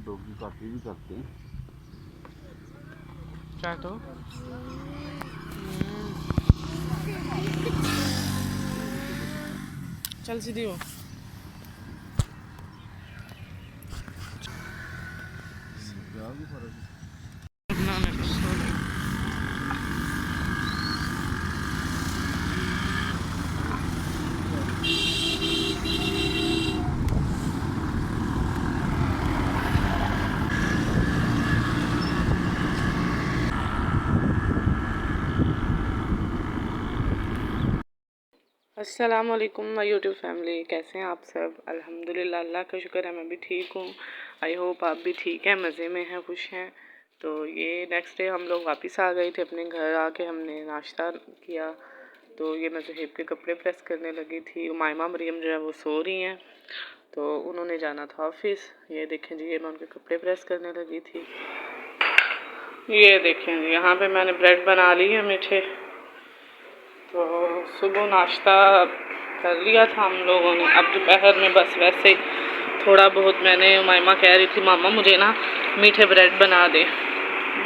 Doggy काफी भी करते हैं। क्या तो चल सीधी हो। क्या भी फर्क है। अस्सलाम वालेकुम माय यूट्यूब फैमिली, कैसे हैं आप सब। अल्हम्दुलिल्लाह, अल्लाह का शुक्र है मैं भी ठीक हूँ। आई होप आप भी ठीक हैं, मज़े में हैं, खुश हैं। तो ये नेक्स्ट डे हम लोग वापस आ गए थे अपने घर। आके हमने नाश्ता किया। तो ये मैं ज़ुहैब के कपड़े प्रेस करने लगी थी। उमाइमा मरियम जो है वो सो रही हैं, तो उन्होंने जाना था ऑफिस। ये देखें जी, ये मैं उनके कपड़े प्रेस करने लगी थी। ये देखें जी, यहाँ पे मैंने ब्रेड बना ली है मीठे। तो सुबह नाश्ता कर लिया था हम लोगों ने। अब दोपहर में बस वैसे ही थोड़ा बहुत, मैंने उमाइमा कह रही थी मामा मुझे ना मीठे ब्रेड बना दे।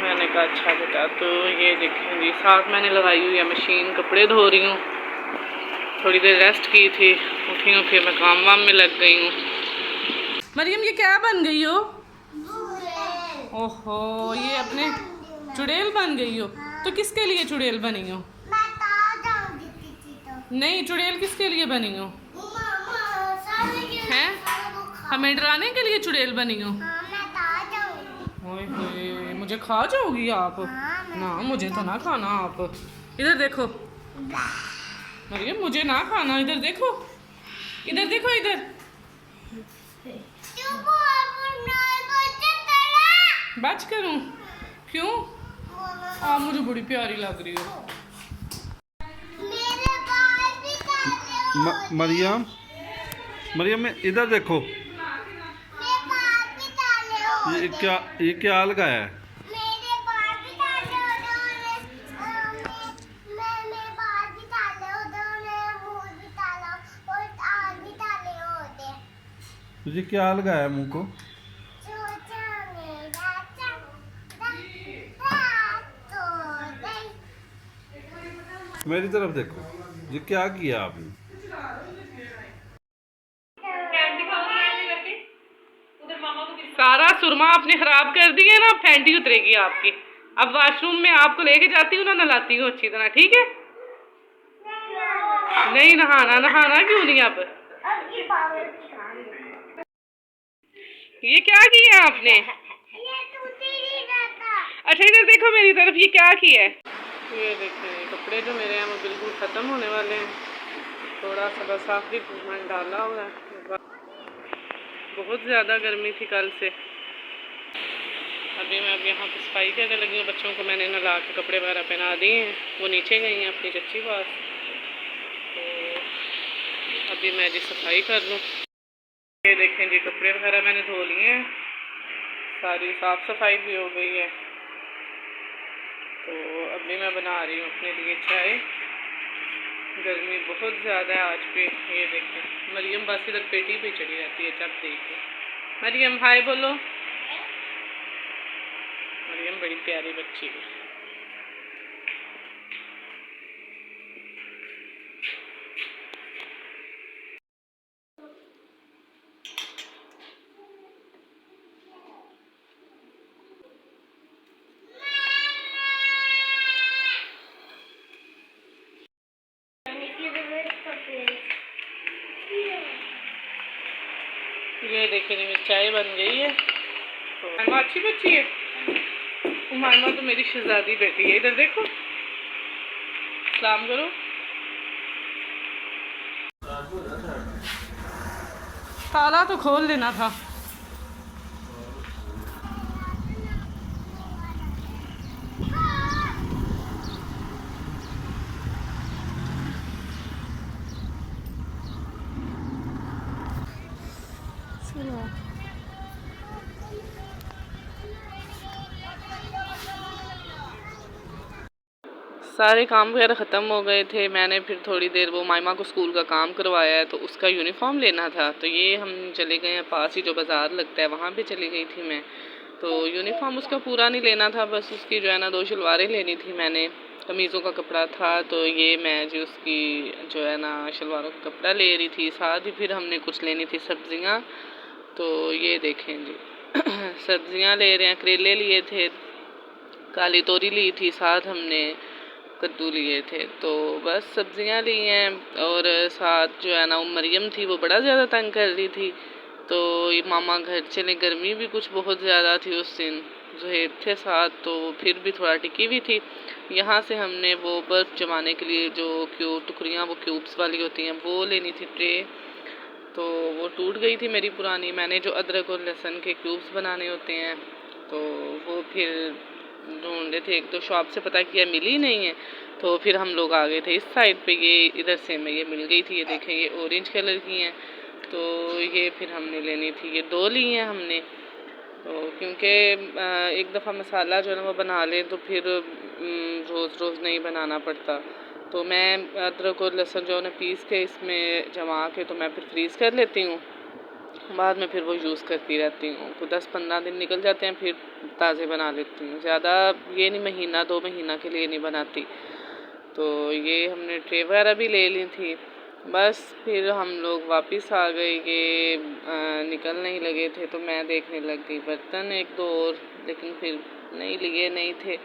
मैंने कहा अच्छा बेटा। तो ये देखें जी, साथ मैंने लगाई हुई है मशीन, कपड़े धो रही हूँ। थोड़ी देर रेस्ट की थी, उठी हूँ, फिर मैं काम वाम में लग गई हूँ। मरियम ये क्या बन गई हो? ओहो, ये अपने चुड़ैल बन गई हो। तो किसके लिए चुड़ैल बनी हो? नहीं, चुड़ैल किसके लिए बनी हो? हैं? हमें डराने के लिए चुड़ैल बनी हो? ओए होए, मुझे खा जाओगी आप? ना, मुझे तो ना खाना आप। इधर देखो मरियम, मुझे ना खाना। इधर देखो, इधर देखो, इधर। बच करूं? क्यों? आप मुझे बड़ी प्यारी लग रही हो। मरियम, मरियम इधर देखो। ये क्या लगाया है? तुझे क्या लगाया मुंह को? मेरी तरफ देखो, ये क्या किया आपने? सारा सुरमा आपने खराब कर दिया ना, फैंटी उतरेगी आपकी। अब वॉशरूम में आपको लेके जाती हूँ ना, नहलाती हूँ अच्छी तरह, ठीक है? नहीं नहाना, नहाना क्यों नहीं अब? ये क्या किया आपने? अच्छा इधर देखो मेरी तरफ, ये क्या किया है? ये देखें, कपड़े जो मेरे हैं वो बिल्कुल ख़त्म होने वाले हैं। थोड़ा सा बस आखिरी ट्रीटमेंट डाला हुआ है। बहुत ज़्यादा गर्मी थी कल से। अभी मैं अब यहाँ पे सफाई करने लगी हूँ। बच्चों को मैंने नहला के कपड़े वगैरह पहना दिए हैं, वो नीचे गई हैं अपनी चच्ची पास। तो अभी मैं जी सफाई कर लूँ। ये देखें जी, कपड़े वगैरह मैंने धो लिए हैं, सारी साफ़ सफाई भी हो गई है। तो अभी मैं बना रही हूँ अपने लिए चाय। गर्मी बहुत ज़्यादा है आज पे। ये देखें मरियम बस इधर पेटी पे चढ़ी रहती है जब देखो। मरियम हाय बोलो। मरियम बड़ी प्यारी बच्ची है। ये देखिए मेरी चाय बन गई है। तो उमाइमा अच्छी बच्ची है। उमाइमा तो मेरी शहजादी बेटी है। इधर देखो, सलाम करो। ताला तो खोल देना था। सारे काम वगैरह ख़त्म हो गए थे। मैंने फिर थोड़ी देर वो मायमा को स्कूल का काम करवाया है तो उसका यूनिफॉर्म लेना था, तो ये हम चले गए हैं पास ही जो बाज़ार लगता है वहाँ पे चली गई थी मैं। तो यूनिफॉर्म उसका पूरा नहीं लेना था, बस उसकी जो है ना 2 शलवारें लेनी थी मैंने, कमीज़ों का कपड़ा था, तो ये मैं जो उसकी जो है ना शलवारों का कपड़ा ले रही थी। साथ ही फिर हमने कुछ लेनी थी सब्ज़ियाँ, तो ये देखें जी सब्ज़ियाँ ले रहे हैं, करेले लिए थे, काली तोरी ली थी, साथ हमने कद्दू लिए थे। तो बस सब्ज़ियाँ ली हैं और साथ जो है ना मरियम थी वो बड़ा ज़्यादा तंग कर रही थी, तो ये मामा घर चले, गर्मी भी कुछ बहुत ज़्यादा थी उस दिन, ज़ुहैब थे साथ तो फिर भी थोड़ा टिकी हुई थी। यहाँ से हमने वो बर्फ़ जमाने के लिए जो टुकड़ियाँ वो क्यूब्स वाली होती हैं वो लेनी थी ट्रे, तो वो टूट गई थी मेरी पुरानी। मैंने जो अदरक और लहसुन के क्यूब्स बनाने होते हैं तो वो फिर ढूंढे थे, एक तो शॉप से पता किया मिली नहीं है, तो फिर हम लोग आ गए थे इस साइड पे, ये इधर से मैं ये मिल गई थी। ये देखें ये ऑरेंज कलर की हैं, तो ये फिर हमने लेनी थी, ये 2 ली हैं हमने। तो क्योंकि एक दफ़ा मसाला जो है ना वो बना लें तो फिर रोज़ रोज़ नहीं बनाना पड़ता, तो मैं अदरक और लहसुन जो है ना पीस के इसमें जमा के तो मैं फिर फ्रीज़ कर लेती हूँ, बाद में फिर वो यूज़ करती रहती हूँ। तो 10-15 दिन निकल जाते हैं फिर ताज़े बना लेती हूँ, ज़्यादा ये नहीं, महीना 2 महीना के लिए नहीं बनाती। तो ये हमने ट्रे वगैरह भी ले ली थी। बस फिर हम लोग वापस आ गए, ये निकलने ही लगे थे तो मैं देखने लग गई बर्तन 1-2 और, लेकिन फिर नहीं लिए नहीं थे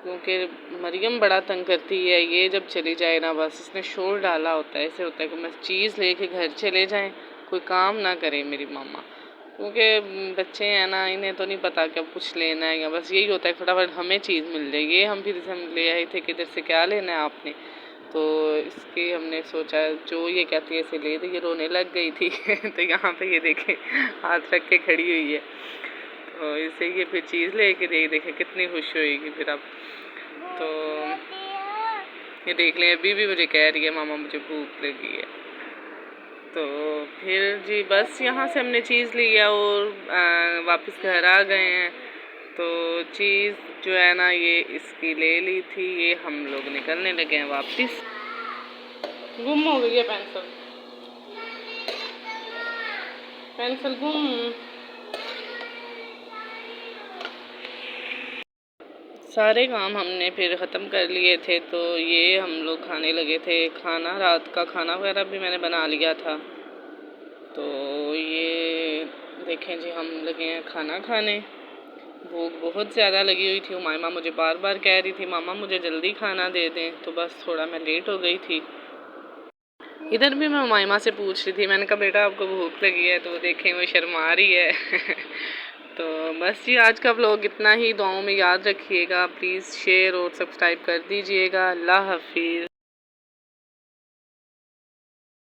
क्योंकि मरियम बड़ा तंग करती है। ये जब चली जाए ना बस इसने शोर डाला होता है, ऐसे होता है कि मैं चीज़ लेके घर चले जाएं, कोई काम ना करे मेरी मामा, क्योंकि बच्चे हैं ना इन्हें तो नहीं पता कि अब कुछ लेना है, या बस यही होता है फटाफट हमें चीज़ मिल जाए। ये हम फिर हम ले आए थे कि इधर से क्या लेना है आपने, तो इसके हमने सोचा जो ये कहती है इसे ले दे, ये रोने लग गई थी तो यहाँ पे ये देखें हाथ रख के खड़ी हुई है, तो इसे ये फिर चीज़ लेके देखे कितनी खुश होएगी फिर अब। तो ये देख लें अभी भी मुझे कह रही है मामा मुझे भूख लगी है। तो फिर जी बस यहाँ से हमने चीज़ लिया और वापस घर आ गए हैं। तो चीज़ जो है ना ये इसकी ले ली थी, ये हम लोग निकलने लगे हैं वापस। गुम हो गई है पेंसिल, पेंसिल गुम। सारे काम हमने फिर ख़त्म कर लिए थे, तो ये हम लोग खाने लगे थे खाना, रात का खाना वगैरह भी मैंने बना लिया था। तो ये देखें जी हम लगे हैं खाना खाने, भूख बहुत ज़्यादा लगी हुई थी। मामा मुझे बार बार कह रही थी मामा मुझे जल्दी खाना दे दें, तो बस थोड़ा मैं लेट हो गई थी। इधर भी मैं मामा से पूछ रही थी, मैंने कहा बेटा आपको भूख लगी है, तो देखें वो शर्मा रही है तो बस जी आज का व्लॉग इतना ही, दुआओं में याद रखिएगा, प्लीज़ शेयर और सब्सक्राइब कर दीजिएगा। अल्लाह हाफिज़।